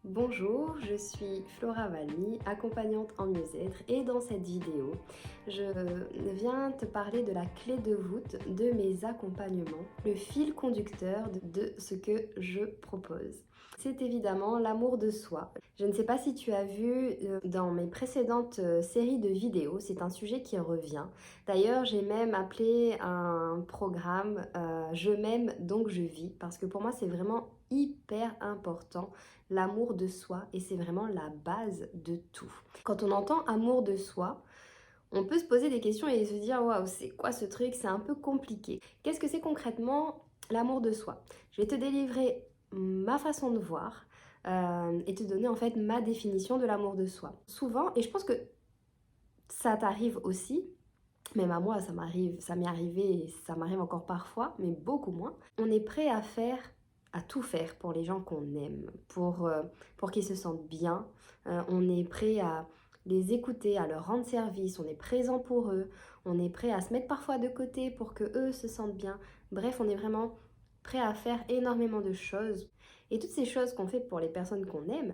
Bonjour, je suis Flora Valmy, accompagnante en mieux-être et dans cette vidéo, je viens te parler de la clé de voûte de mes accompagnements, le fil conducteur de ce que je propose. C'est évidemment l'amour de soi. Je ne sais pas si tu as vu dans mes précédentes séries de vidéos, c'est un sujet qui revient. D'ailleurs, j'ai même appelé un programme Je m'aime donc je vis parce que pour moi c'est vraiment hyper important l'amour de soi et c'est vraiment la base de tout. Quand on entend amour de soi, on peut se poser des questions et se dire waouh, c'est quoi ce truc? C'est un peu compliqué. Qu'est-ce que c'est concrètement l'amour de soi? Je vais te délivrer ma façon de voir et te donner en fait ma définition de l'amour de soi. Souvent, et je pense que ça t'arrive aussi, même à moi, ça m'est arrivé et ça m'arrive encore parfois, mais beaucoup moins. On est prêt à tout faire pour les gens qu'on aime, pour qu'ils se sentent bien. On est prêt à les écouter, à leur rendre service, on est présent pour eux, on est prêt à se mettre parfois de côté pour que eux se sentent bien. Bref, on est vraiment prêt à faire énormément de choses. Et toutes ces choses qu'on fait pour les personnes qu'on aime,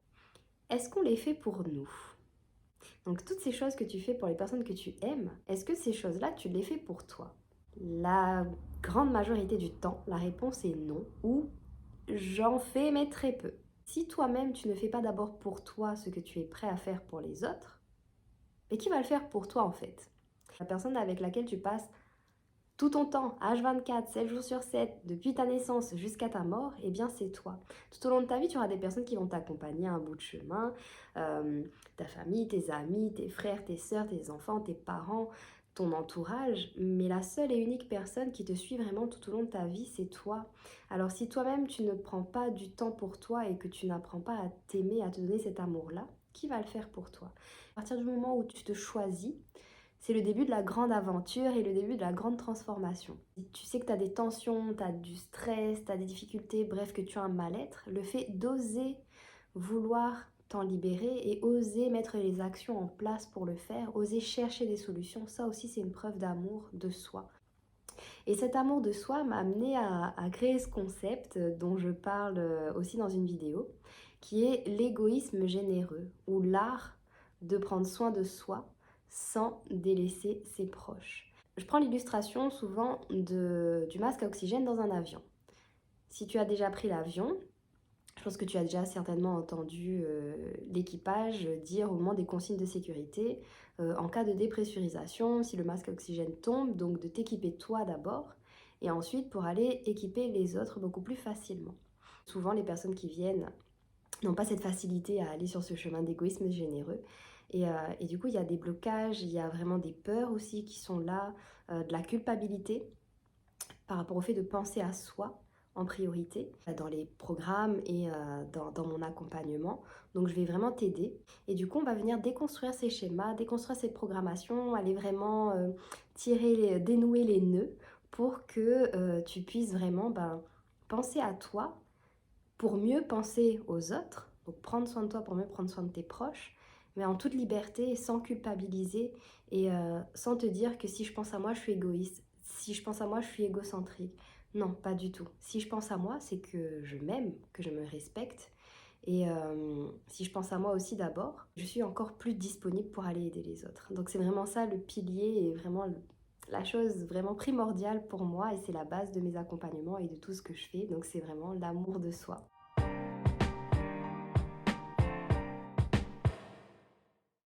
est-ce qu'on les fait pour nous? Donc toutes ces choses que tu fais pour les personnes que tu aimes, est-ce que ces choses-là, tu les fais pour toi? La grande majorité du temps, la réponse est non, ou j'en fais mais très peu. Si toi-même tu ne fais pas d'abord pour toi ce que tu es prêt à faire pour les autres, mais qui va le faire pour toi en fait? La personne avec laquelle tu passes tout ton temps, H24, 7 jours sur 7, depuis ta naissance jusqu'à ta mort, eh bien c'est toi. Tout au long de ta vie, tu auras des personnes qui vont t'accompagner à un bout de chemin, ta famille, tes amis, tes frères, tes sœurs, tes enfants, tes parents, ton entourage, mais la seule et unique personne qui te suit vraiment tout au long de ta vie, c'est toi. Alors si toi-même tu ne prends pas du temps pour toi et que tu n'apprends pas à t'aimer, à te donner cet amour-là, qui va le faire pour toi? À partir du moment où tu te choisis, c'est le début de la grande aventure et le début de la grande transformation. Si tu sais que tu as des tensions, tu as du stress, tu as des difficultés, bref, que tu as un mal-être, le fait d'oser vouloir t'en libérer et oser mettre les actions en place pour le faire, oser chercher des solutions, ça aussi c'est une preuve d'amour de soi. Et cet amour de soi m'a amené à créer ce concept dont je parle aussi dans une vidéo, qui est l'égoïsme généreux, ou l'art de prendre soin de soi sans délaisser ses proches. Je prends l'illustration souvent du masque à oxygène dans un avion. Si tu as déjà pris l'avion, je pense que tu as déjà certainement entendu l'équipage dire au moment des consignes de sécurité, en cas de dépressurisation, si le masque à oxygène tombe, donc de t'équiper toi d'abord, et ensuite pour aller équiper les autres beaucoup plus facilement. Souvent, les personnes qui viennent n'ont pas cette facilité à aller sur ce chemin d'égoïsme généreux. Et du coup, il y a des blocages, il y a vraiment des peurs aussi qui sont là, de la culpabilité par rapport au fait de penser à soi en priorité dans les programmes et dans mon accompagnement. Donc je vais vraiment t'aider. Et du coup, on va venir déconstruire ces schémas, déconstruire ces programmations, aller vraiment dénouer les nœuds pour que tu puisses vraiment penser à toi pour mieux penser aux autres. Donc prendre soin de toi pour mieux prendre soin de tes proches, mais en toute liberté et sans culpabiliser et sans te dire que si je pense à moi, je suis égoïste. Si je pense à moi, je suis égocentrique. Non, pas du tout. Si je pense à moi, c'est que je m'aime, que je me respecte. Et si je pense à moi aussi d'abord, je suis encore plus disponible pour aller aider les autres. Donc c'est vraiment ça le pilier et vraiment la chose vraiment primordiale pour moi et c'est la base de mes accompagnements et de tout ce que je fais. Donc c'est vraiment l'amour de soi.